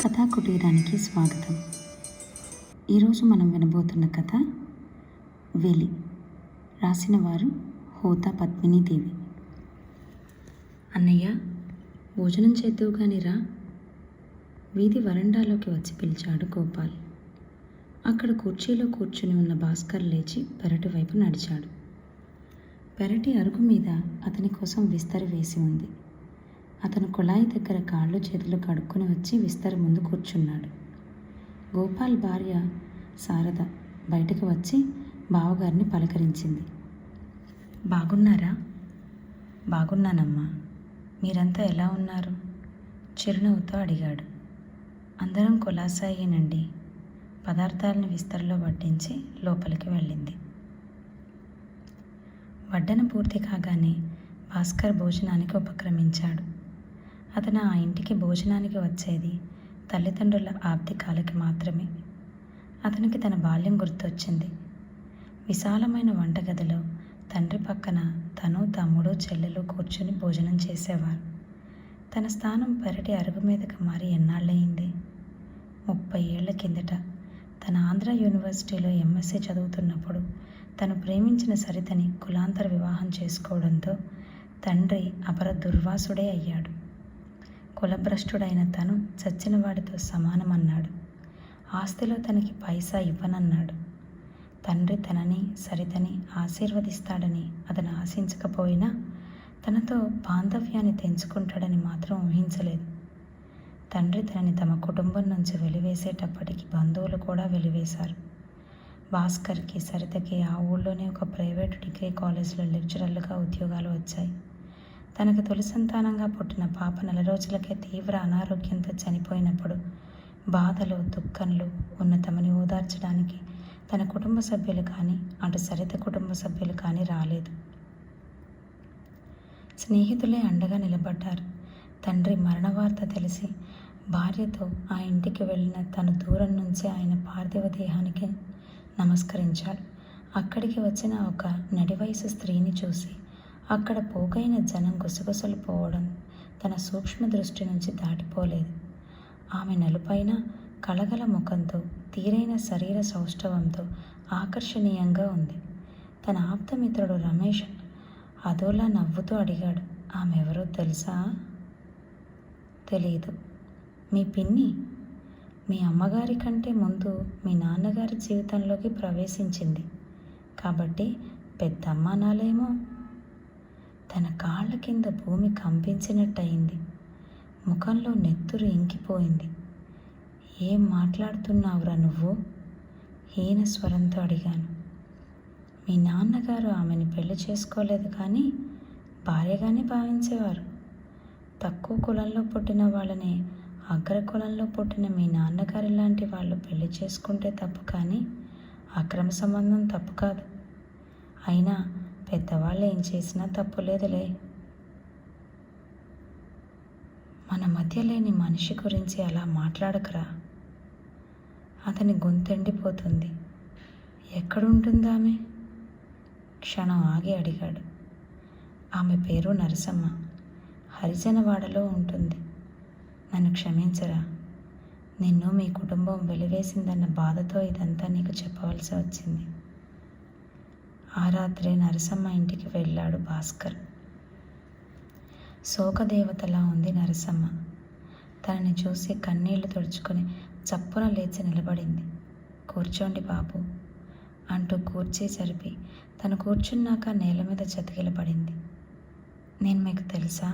కథా కుటీరానికి స్వాగతం. ఈరోజు మనం వినబోతున్న కథ వెలి. రాసిన వారు హోతా పద్మినీదేవి. అన్నయ్య, భోజనం చేద్దువు గాని రా. వీధి వరండాలోకి వచ్చి పిలిచాడు గోపాల్. అక్కడ కుర్చీలో కూర్చుని ఉన్న భాస్కర్ లేచి పెరటి వైపు నడిచాడు. పెరటి అరుగు మీద అతని కోసం విస్తరి వేసి ఉంది. అతను కుళాయి దగ్గర కాళ్ళు చేతులు కడుక్కొని వచ్చి విస్తరి ముందు కూర్చున్నాడు. గోపాల్ భార్య శారద బయటకు వచ్చి బావగారిని పలకరించింది. బాగున్నారా? బాగున్నానమ్మా, మీరంతా ఎలా ఉన్నారు? చిరునవ్వుతో అడిగాడు. అందరం కులాసాయేనండి. పదార్థాలను విస్తరిలో వడ్డించి లోపలికి వెళ్ళింది. వడ్డన పూర్తి కాగానే భాస్కర్ భోజనానికి ఉపక్రమించాడు. అతను ఆ ఇంటికి భోజనానికి వచ్చేది తల్లిదండ్రుల ఆబ్దికాలకి మాత్రమే. అతనికి తన బాల్యం గుర్తొచ్చింది. విశాలమైన వంటగదిలో తండ్రి పక్కన తను, తమ్ముడు, చెల్లెలు కూర్చుని భోజనం చేసేవారు. తన స్థానం పెరటి అరుగు మీదకి మారి ఎన్నాళ్ళయింది? 30 ఏళ్ల కిందట తన ఆంధ్ర యూనివర్సిటీలో ఎంఎస్సీ చదువుతున్నప్పుడు తను ప్రేమించిన సరితని కులాంతర వివాహం చేసుకోవడంతో తండ్రి అపర దుర్వాసుడే అయ్యాడు. కులభ్రష్టుడైన తను చచ్చిన వాడితో సమానమన్నాడు. ఆస్తిలో తనకి పైసా ఇవ్వనన్నాడు. తండ్రి తనని సరితని ఆశీర్వదిస్తాడని అతను ఆశించకపోయినా తనతో బాంధవ్యాన్ని తెంచుకుంటాడని మాత్రం ఊహించలేదు. తండ్రి తనని తమ కుటుంబం నుంచి వెలివేసేటప్పటికి బంధువులు కూడా వెలివేశారు. భాస్కర్కి, సరితకి ఆ ఊళ్ళోనే ఒక ప్రైవేటు డిగ్రీ కాలేజీలో లెక్చరర్లుగా ఉద్యోగాలు వచ్చాయి. తనకు తొలి సంతానంగా పుట్టిన పాప 4 రోజులకే తీవ్ర అనారోగ్యంతో చనిపోయినప్పుడు బాధలు, దుఃఖంలో ఉన్న తమని ఓదార్చడానికి తన కుటుంబ సభ్యులు కానీ అటు సరిత కుటుంబ సభ్యులు కానీ రాలేదు. స్నేహితులే అండగా నిలబడ్డారు. తండ్రి మరణ వార్త తెలిసి భార్యతో ఆ ఇంటికి వెళ్ళిన తను దూరం నుంచి ఆయన పార్థివ దేహానికి నమస్కరించాడు. అక్కడికి వచ్చిన ఒక నడివయసు స్త్రీని చూసి అక్కడ పోగైన జనం గుసగుసలు పోవడం తన సూక్ష్మ దృష్టి నుంచి దాటిపోలేదు. ఆమె నలుపైన కళగల ముఖంతో, తీరైన శరీర సౌష్ఠవంతో ఆకర్షణీయంగా ఉంది. తన ఆప్తమిత్రుడు రమేష్ అదోలా నవ్వుతూ అడిగాడు, ఆమె ఎవరో తెలుసా? తెలీదు. మీ పిన్ని మీ అమ్మగారి కంటే ముందు మీ నాన్నగారి జీవితంలోకి ప్రవేశించింది కాబట్టి పెద్దమ్మ నాలేమో. తన కాళ్ళ కింద భూమి కంపించినట్టయింది. ముఖంలో నెత్తురు ఇంకిపోయింది. ఏం మాట్లాడుతున్నావురా నువ్వు? హీన స్వరంతో అడిగాను. మీ నాన్నగారు ఆమెని పెళ్లి చేసుకోలేదు కానీ భార్యగానే భావించేవారు. తక్కువ కులంలో పుట్టిన వాళ్ళని అగ్ర కులంలో పుట్టిన మీ నాన్నగారి లాంటి వాళ్ళు పెళ్లి చేసుకుంటే తప్పు కానీ అక్రమ సంబంధం తప్పు కాదు. అయినా పెద్దవాళ్ళు ఏం చేసినా తప్పు లేదులే. మన మధ్య లేని మనిషి గురించి అలా మాట్లాడకరా. అతని గొంతెండిపోతుంది. ఎక్కడుంటుంది ఆమె? క్షణం ఆగి అడిగాడు. ఆమె పేరు నరసమ్మ. హరిజనవాడలో ఉంటుంది. నన్ను క్షమించరా. నిన్ను మీ కుటుంబం వెలివేసిందన్న బాధతో ఇదంతా నీకు చెప్పవలసి వచ్చింది. ఆ రాత్రే నరసమ్మ ఇంటికి వెళ్ళాడు భాస్కర్. శోకదేవతలా ఉంది నరసమ్మ. తనని చూసి కన్నీళ్లు తుడుచుకొని చప్పున లేచి నిలబడింది. కూర్చోండి బాబు అంటూ కూర్చీ జరిపి తను కూర్చున్నాక నేల మీద చతికిలపడింది. నేను మీకు తెలుసా?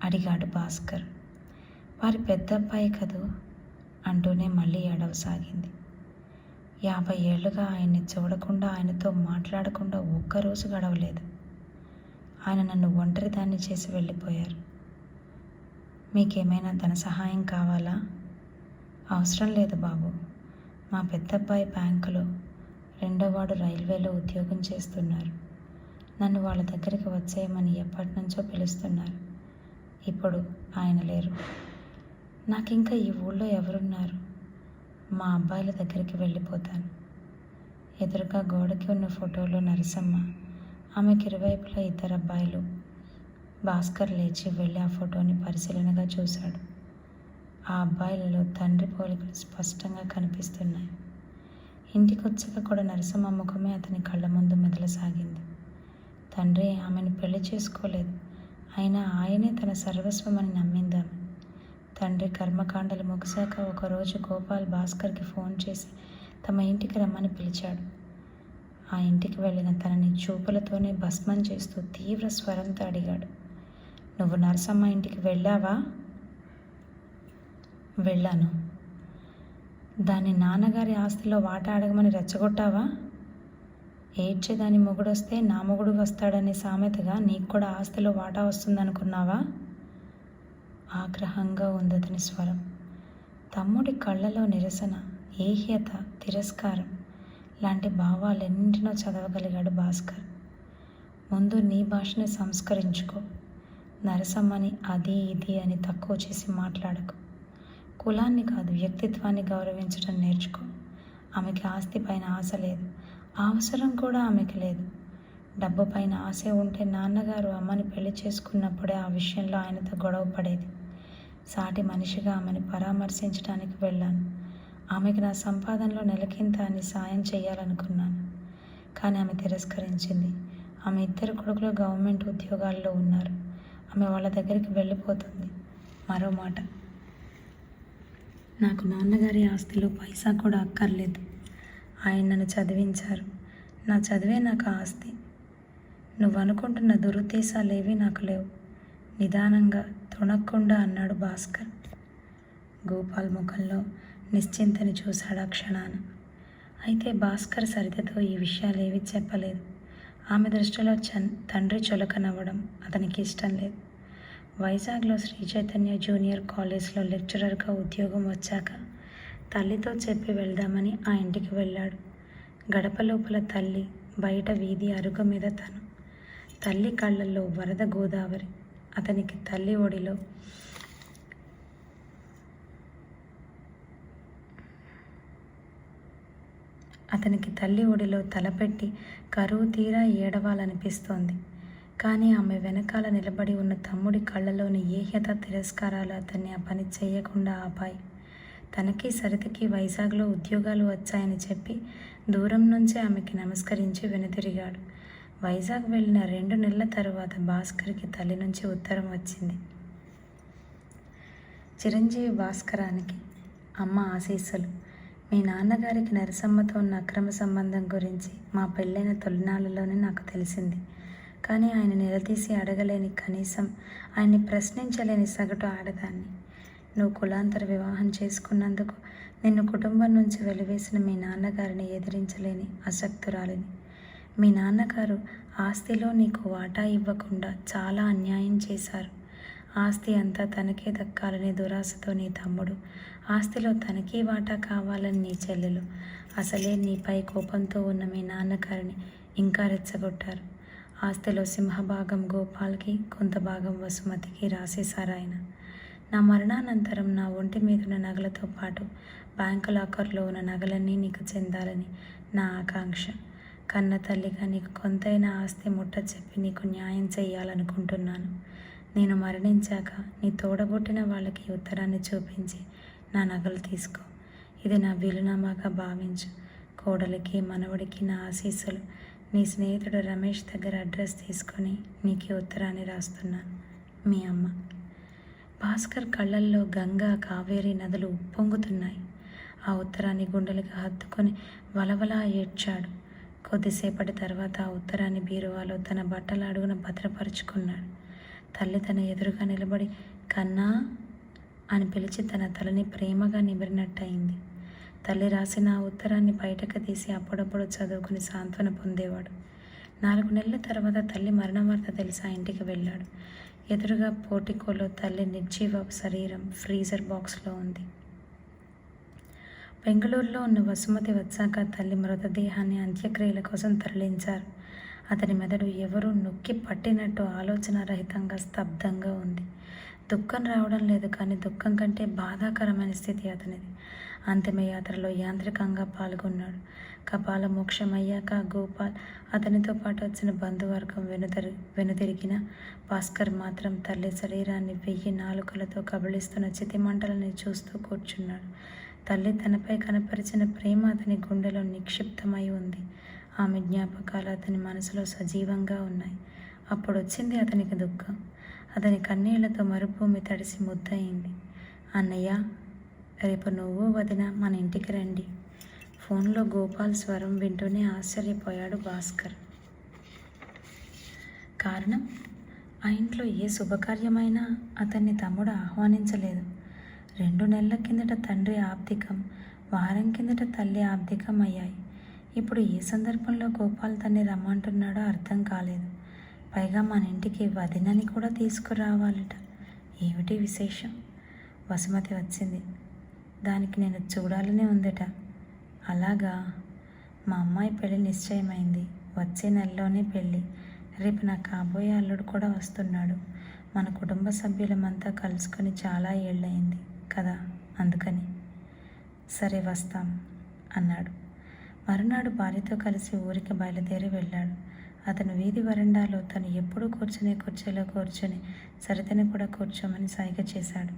అడిగాడు భాస్కర్. వారి పెద్దబ్బాయి కదూ అంటూనే మళ్ళీ ఏడవసాగింది. 50 ఏళ్లుగా ఆయన్ని చూడకుండా, ఆయనతో మాట్లాడకుండా ఒక్కరోజు గడవలేదు. ఆయన నన్ను ఒంటరిదాన్ని చేసి వెళ్ళిపోయారు. మీకేమైనా ధన సహాయం కావాలా? అవసరం లేదు బాబు. మా పెద్దబ్బాయి బ్యాంకులో, 2వ వార్డు రైల్వేలో ఉద్యోగం చేస్తున్నారు. నన్ను వాళ్ళ దగ్గరికి వచ్చేయమని ఎప్పటి నుంచో పిలుస్తున్నారు. ఇప్పుడు ఆయన లేరు. నాకింకా ఈ ఊళ్ళో ఎవరున్నారు? మా అబ్బాయిల దగ్గరికి వెళ్ళిపోతాను. ఎదురుగా గోడకి ఉన్న ఫోటోలో నరసమ్మ, ఆమెకి ఇరువైపులా 2 అబ్బాయిలు. భాస్కర్ లేచి వెళ్ళి ఆ ఫోటోని పరిశీలనగా చూశాడు. ఆ అబ్బాయిలలో తండ్రి పోలికలు స్పష్టంగా కనిపిస్తున్నాయి. ఇంటికొచ్చాక కూడా నరసమ్మ ముఖమే అతని కళ్ళ ముందు మెదలసాగింది. తండ్రి ఆమెను పెళ్లి చేసుకోలేదు, అయినా ఆయనే తన సర్వస్వమని నమ్మిందామె. తండ్రి కర్మకాండలు ముగిశాక ఒకరోజు గోపాల్ భాస్కర్కి ఫోన్ చేసి తమ ఇంటికి రమ్మని పిలిచాడు. ఆ ఇంటికి వెళ్ళిన తనని చూపులతోనే భస్మం చేస్తూ తీవ్ర స్వరంతో అడిగాడు, నువ్వు నరసమ్మ ఇంటికి వెళ్ళావా? వెళ్ళాను. దాని నాన్నగారి ఆస్తిలో వాటా అడగమని రెచ్చగొట్టావా? ఏడ్చేదాని మొగుడొస్తే నా మొగుడు వస్తాడనే సామెతగా నీకు కూడా ఆస్తిలో వాటా వస్తుందనుకున్నావా? ఆగ్రహంగా ఉంది అతని స్వరం. తమ్ముడి కళ్ళలో నిరసన, ఏహ్యత, తిరస్కారం లాంటి భావాలెన్నింటినో చదవగలిగాడు భాస్కర్. ముందు నీ భాషని సంస్కరించుకో. నరసమ్మని అది ఇది అని తక్కువ చేసి మాట్లాడకు. కులాన్ని కాదు, వ్యక్తిత్వాన్ని గౌరవించడం నేర్చుకో. ఆమెకి ఆస్తి పైన ఆశ లేదు, అవసరం కూడా ఆమెకి లేదు. డబ్బు పైన ఆశ ఉంటే నాన్నగారు అమ్మని పెళ్లి చేసుకున్నప్పుడే ఆ విషయంలో ఆయనతో గొడవ పడేది. సాటి మనిషిగా ఆమెను పరామర్శించడానికి వెళ్ళాను. ఆమెకి నా సంపాదనలో నెలకింత అని సాయం చేయాలనుకున్నాను, కానీ ఆమె తిరస్కరించింది. ఆమె ఇద్దరు కొడుకులు గవర్నమెంట్ ఉద్యోగాల్లో ఉన్నారు. ఆమె వాళ్ళ దగ్గరికి వెళ్ళిపోతుంది. మరో మాట, నాకు నాన్నగారి ఆస్తిలో పైసా కూడా అక్కర్లేదు. ఆయన నన్ను చదివించారు. నా చదివే నాకు ఆస్తి. నువ్వు అనుకుంటున్న దురుద్దేశాలేవి నాకు లేవు. నిదానంగా తొణక్కుండా అన్నాడు భాస్కర్. గోపాల్ ముఖంలో నిశ్చింతని చూశాడు ఆ క్షణాన. అయితే భాస్కర్ సరితతో ఈ విషయాలేవి చెప్పలేదు. ఆమె దృష్టిలో తండ్రి చులకనవ్వడం అతనికి ఇష్టం లేదు. వైజాగ్లో శ్రీ చైతన్య జూనియర్ కాలేజ్లో లెక్చరర్గా ఉద్యోగం వచ్చాక తల్లితో చెప్పి వెళ్దామని ఆ ఇంటికి వెళ్ళాడు. గడప లోపల తల్లి, బయట వీధి అరుగు మీద తను. తల్లి కళ్ళల్లో వరద గోదావరి. అతనికి తల్లి ఒడిలో తలపెట్టి కరువు తీరా ఏడవాలనిపిస్తోంది. కానీ ఆమె వెనకాల నిలబడి ఉన్న తమ్ముడి కళ్ళలోని ఏహ్యత, తిరస్కారాలు అతన్ని ఆ పని చేయకుండా ఆపాయి. తనకి సరితకి వైజాగ్లో ఉద్యోగాలు వచ్చాయని చెప్పి దూరం నుంచే ఆమెకి నమస్కరించి వెనుతిరిగాడు. వైజాగ్ వెళ్ళిన 2 నెలల తరువాత భాస్కర్కి తల్లి నుంచి ఉత్తరం వచ్చింది. చిరంజీవి భాస్కరానికి అమ్మ ఆశీస్సులు. మీ నాన్నగారికి నరసమ్మతో ఉన్న అక్రమ సంబంధం గురించి మా పెళ్ళైన తొలినాళ్ళలోనే నాకు తెలిసింది. కానీ ఆయన నిలదీసి అడగలేని, కనీసం ఆయన్ని ప్రశ్నించలేని సగటు ఆడదాన్ని. నువ్వు కులాంతర వివాహం చేసుకున్నందుకు నిన్ను కుటుంబం నుంచి వెలివేసిన మీ నాన్నగారిని ఎదిరించలేని అశక్తురాలిని. మీ నాన్నగారు ఆస్తిలో నీకు వాటా ఇవ్వకుండా చాలా అన్యాయం చేశారు. ఆస్తి అంతా తనకే దక్కాలని దురాశతో నీ తమ్ముడు, ఆస్తిలో తనకీ వాటా కావాలని నీ చెల్లెలు, అసలే నీపై కోపంతో ఉన్న మీ నాన్నగారిని ఇంకా రెచ్చగొట్టారు. ఆస్తిలో సింహభాగం గోపాల్కి, కొంత భాగం వసుమతికి రాసేశారాయన. నా మరణానంతరం నా ఒంటి మీదున్న నగలతో పాటు బ్యాంకు లాకర్లో ఉన్న నగలన్నీ నీకు చెందాలని నా ఆకాంక్ష. కన్న తల్లిగా నీకు కొంతైనా ఆస్తి ముట్ట చెప్పి నీకు న్యాయం చేయాలనుకుంటున్నాను. నేను మరణించాక నీ తోడబుట్టిన వాళ్ళకి ఉత్తరాన్ని చూపించి నా నగలు తీసుకో. ఇది నా వీలునామాగా భావించు. కోడలికి, మనవడికి నా ఆశీస్సులు. నీ స్నేహితుడు రమేష్ దగ్గర అడ్రస్ తీసుకొని నీకు ఉత్తరాన్ని రాస్తున్నాను. మీ అమ్మ. భాస్కర్ కళ్ళల్లో గంగా, కావేరి నదులు ఉప్పొంగుతున్నాయి. ఆ ఉత్తరాన్ని గుండెలకు హత్తుకొని వలవలా ఏడ్చాడు. కొద్దిసేపటి తర్వాత ఆ ఉత్తరాన్ని బీరువాలో తన బట్టల అడుగున భద్రపరుచుకున్నాడు. తల్లి తన ఎదురుగా నిలబడి కన్నా అని పిలిచి తన తలని ప్రేమగా నిమిరినట్టయింది. తల్లి రాసిన ఆ ఉత్తరాన్ని బయటకు తీసి అప్పుడప్పుడు చదువుకుని సాంత్వన పొందేవాడు. 4 నెలల తర్వాత తల్లి మరణ వార్త తెలిసి ఆ ఇంటికి వెళ్ళాడు. ఎదురుగా పోర్టికోలో తల్లి నిర్జీవ శరీరం ఫ్రీజర్ బాక్స్లో ఉంది. బెంగళూరులో ఉన్న వసుమతి వచ్చాక తల్లి మృతదేహాన్ని అంత్యక్రియల కోసం తరలించారు. అతని మెదడు ఎవరూ నొక్కి పట్టినట్టు ఆలోచన రహితంగా స్తబ్దంగా ఉంది. దుఃఖం రావడం లేదు, కానీ దుఃఖం కంటే బాధాకరమైన స్థితి అతనిది. అంతిమయాత్రలో యాంత్రికంగా పాల్గొన్నాడు. కపాల మోక్షమయ్యాక గోపాల్, అతనితో పాటు వచ్చిన బంధువర్గం వెనుదిరిగిన భాస్కర్ మాత్రం తల్లి శరీరాన్ని 1000 నాలుకలతో కబళిస్తున్న చితిమంటలని చూస్తూ కూర్చున్నాడు. తల్లి తనపై కనపరిచిన ప్రేమ అతని గుండెలో నిక్షిప్తమై ఉంది. ఆమె జ్ఞాపకాలు అతని మనసులో సజీవంగా ఉన్నాయి. అప్పుడొచ్చింది అతనికి దుఃఖం. అతని కన్నీళ్లతో మరుభూమి తడిసి ముద్దయింది. అన్నయ్య, రేపు నువ్వు వదిన మన ఇంటికి రండి. ఫోన్లో గోపాల్ స్వరం వింటూనే ఆశ్చర్యపోయాడు భాస్కర్. కారణం, ఆ ఇంట్లో ఏ శుభకార్యమైనా అతన్ని తమ్ముడు ఆహ్వానించలేదు. 2 నెలల కిందట తండ్రి ఆబ్దికం, వారం కిందట తల్లి ఆబ్దికం అయ్యాయి. ఇప్పుడు ఏ సందర్భంలో గోపాల్ తన్ని రమ్మంటున్నాడో అర్థం కాలేదు. పైగా మన ఇంటికి వదినని కూడా తీసుకురావాలట. ఏమిటి విశేషం? వసుమతి వచ్చింది. దానికి నేను చూడాలని ఉందట. అలాగా? మా అమ్మాయి పెళ్ళి నిశ్చయమైంది. వచ్చే నెలలోనే పెళ్ళి. రేపు నా కాబోయే అల్లుడు కూడా వస్తున్నాడు. మన కుటుంబ సభ్యులమంతా కలుసుకొని చాలా ఏళ్ళయింది కదా, అందుకని. సరే, వస్తాం అన్నాడు. మరునాడు భార్యతో కలిసి ఊరికి బయలుదేరి వెళ్ళాడు. అతను వీధి వరండాలో తను ఎప్పుడూ కూర్చునే కుర్చీలో కూర్చొని సరితని కూడా కూర్చోమని సైగ చేశాడు.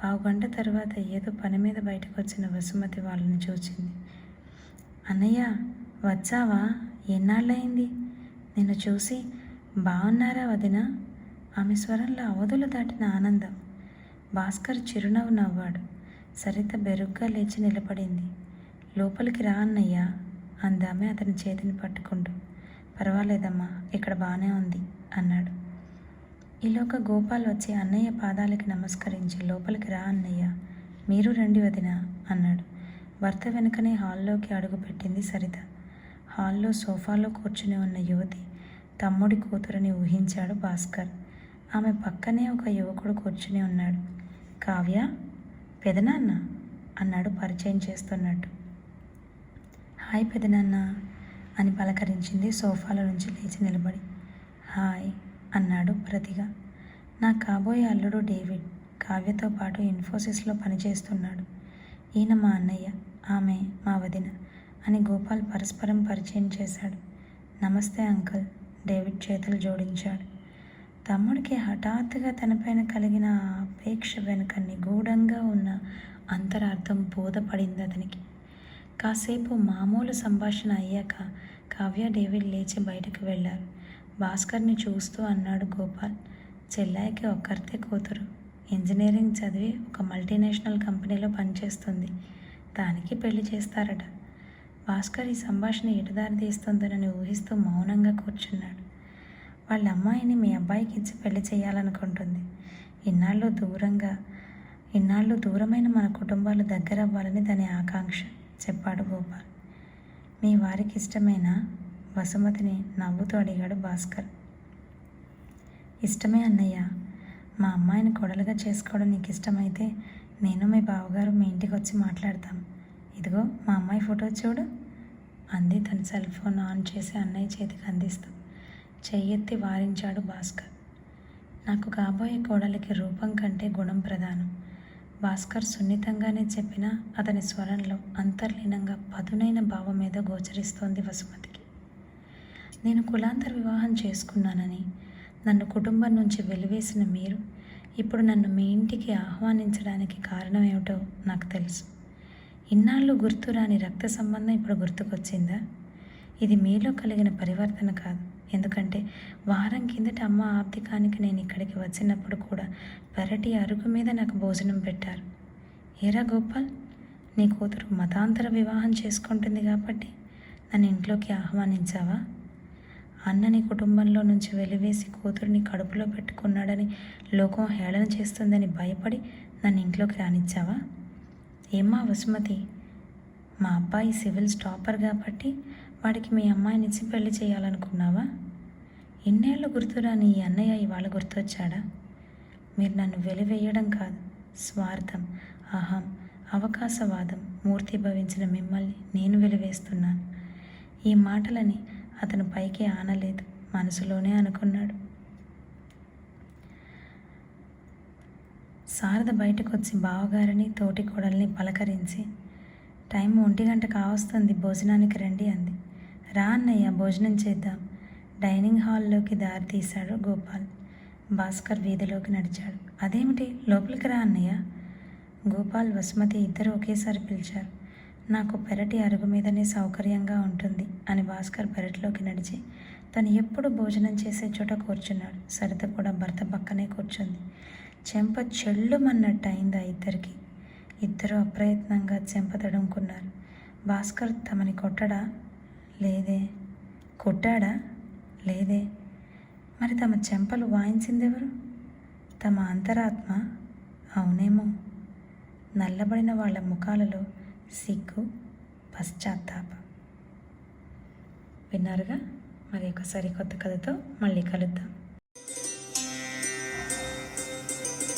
1/2 గంట తర్వాత ఏదో పని మీద బయటకు వచ్చిన వసుమతి వాళ్ళని చూచింది. అన్నయ్య, వచ్చావా? ఎన్నాళ్ళయింది నిన్ను చూసి. బాగున్నారా వదిన? ఆమె స్వరంలో అవధులు దాటిన ఆనందం. భాస్కర్ చిరునవ్వు నవ్వాడు. సరిత బెరుగ్గా లేచి నిలబడింది. లోపలికి రా అన్నయ్య అందామె అతని చేతిని పట్టుకుంటూ. పర్వాలేదమ్మా, ఇక్కడ బాగానే ఉంది అన్నాడు. ఈలోగా గోపాల్ వచ్చి అన్నయ్య పాదాలకి నమస్కరించి లోపలికి రా అన్నయ్య, మీరు రండి వదిన అన్నాడు. భర్త వెనుకనే హాల్లోకి అడుగుపెట్టింది సరిత. హాల్లో సోఫాలో కూర్చుని ఉన్న యువతి తమ్ముడి కూతురని ఊహించాడు భాస్కర్. ఆమె పక్కనే ఒక యువకుడు కూర్చుని ఉన్నాడు. కావ్య, పెదనాన్న అన్నాడు పరిచయం చేస్తున్నట్టు. హాయ్ పెదనాన్న అని పలకరించింది సోఫాలో నుంచి లేచి నిలబడి. హాయ్ అన్నాడు ప్రతిగా. నా కాబోయే అల్లుడు డేవిడ్ కావ్యతో పాటు ఇన్ఫోసిస్లో పనిచేస్తున్నాడు. ఈయన మా అన్నయ్య, ఆమె మా వదిన అని గోపాల్ పరస్పరం పరిచయం చేశాడు. నమస్తే అంకుల్, డేవిడ్ చేతులు జోడించాడు. తమ్ముడికి హఠాత్తుగా తనపైన కలిగిన అపేక్ష వెనుక నిగూఢంగా ఉన్న అంతరార్థం బోధపడింది అతనికి. కాసేపు మామూలు సంభాషణ అయ్యాక కావ్య, డేవిడ్ లేచి బయటకు వెళ్ళారు. భాస్కర్ని చూస్తూ అన్నాడు గోపాల్. చెల్లాయికి ఒక్కరితే కూతురు. ఇంజనీరింగ్ చదివి ఒక మల్టీనేషనల్ కంపెనీలో పనిచేస్తుంది. దానికి పెళ్లి చేస్తారట. భాస్కర్ ఈ సంభాషణ ఎటుదారి తీస్తుందోనని ఊహిస్తూ మౌనంగా కూర్చున్నాడు. వాళ్ళ అమ్మాయిని మీ అబ్బాయికి ఇచ్చి పెళ్లి చేయాలనుకుంటుంది. ఇన్నాళ్ళు దూరమైన మన కుటుంబాలు దగ్గరవ్వాలని దాని ఆకాంక్ష చెప్పాడు గోపాల్. మీ వారికి ఇష్టమేనా? వసుమతిని నవ్వుతూ అడిగాడు భాస్కర్. ఇష్టమే అన్నయ్య. మా అమ్మాయిని కోడలుగా చేసుకోవడం నీకు ఇష్టమైతే నేను మీ బావగారు మీ ఇంటికి వచ్చి మాట్లాడతాం. ఇదిగో మా అమ్మాయి ఫోటో చూడు అంది తన సెల్ ఫోన్ ఆన్ చేసి అన్నయ్య చేతికి అందిస్తూ. చెయ్యెత్తి వారించాడు భాస్కర్. నాకు కాబోయే కోడలికి రూపం కంటే గుణం ప్రధానం. భాస్కర్ సున్నితంగానే చెప్పినా అతని స్వరంలో అంతర్లీనంగా పదునైన భావం మీద గోచరిస్తోంది వసుమతికి. నేను కులాంతర వివాహం చేసుకున్నానని, నన్ను కుటుంబం నుంచి వెలివేసిన మీరు ఇప్పుడు నన్ను మీ ఇంటికి ఆహ్వానించడానికి కారణం ఏమిటో నాకు తెలుసు. ఇన్నాళ్ళు గుర్తురాని రక్త సంబంధం ఇప్పుడు గుర్తుకొచ్చిందా? ఇది మీలో కలిగిన పరివర్తన కాదు. ఎందుకంటే వారం కిందట అమ్మ ఆబ్దికానికి నేను ఇక్కడికి వచ్చినప్పుడు కూడా పెరటి అరుగు మీద నాకు భోజనం పెట్టారు. ఏరా గోపాల్, నీ కూతురు మతాంతర వివాహం చేసుకుంటుంది కాబట్టి నన్ను ఇంట్లోకి ఆహ్వానించావా? అన్నని కుటుంబంలో నుంచి వెలివేసి కూతురిని కడుపులో పెట్టుకున్నాడని లోకం హేళన చేస్తుందని భయపడి నన్ను ఇంట్లోకి రానిచ్చావా? ఏమ్మా వసుమతి, మా అబ్బాయి సివిల్స్ టాపర్ కాబట్టి వాడికి మీ అమ్మాయినిచ్చి పెళ్లి చేయాలనుకున్నావా? ఇన్నేళ్ళు గుర్తురాని ఈ అన్నయ్య ఇవాళ గుర్తొచ్చాడా? మీరు నన్ను వెలివేయడం కాదు, స్వార్థం, అహం, అవకాశవాదం మూర్తిభవించిన మిమ్మల్ని నేను వెలివేస్తున్నాను. ఈ మాటలని అతను పైకి ఆనలేదు, మనసులోనే అనుకున్నాడు. శారద బయటకు వచ్చి బావగారిని తోటి కోడల్ని పలకరించి, టైం 1 గంట కావస్తుంది, భోజనానికి రండి అంది. రా అన్నయ్య, భోజనం చేద్దాం. డైనింగ్ హాల్లోకి దారి తీశాడు గోపాల్. భాస్కర్ వీధిలోకి నడిచాడు. అదేమిటి, లోపలికి రా అన్నయ్య. గోపాల్, వసుమతి ఇద్దరు ఒకేసారి పిలిచారు. నాకు పెరటి అరుగు మీదనే సౌకర్యంగా ఉంటుంది అని భాస్కర్ పెరటిలోకి నడిచి తను ఎప్పుడు భోజనం చేసే చోట కూర్చున్నాడు. సరిత కూడా భర్త పక్కనే కూర్చుంది. చెంప చెళ్ళుమన్నట్టు అయింది ఇద్దరికి. ఇద్దరు అప్రయత్నంగా చెంప తడుముకున్నారు. భాస్కర్ తమని కొట్టడా? లేదే. కొట్టాడా? లేదే. మరి తమ చెంపలు వాయించిందెవరు? తమ అంతరాత్మ? అవునేమో. నల్లబడిన వాళ్ళ ముఖాలలో సిగ్గు, పశ్చాత్తాపం. విన్నారుగా? మరి ఒకసారి కొత్త కథతో మళ్ళీ కలుద్దాం.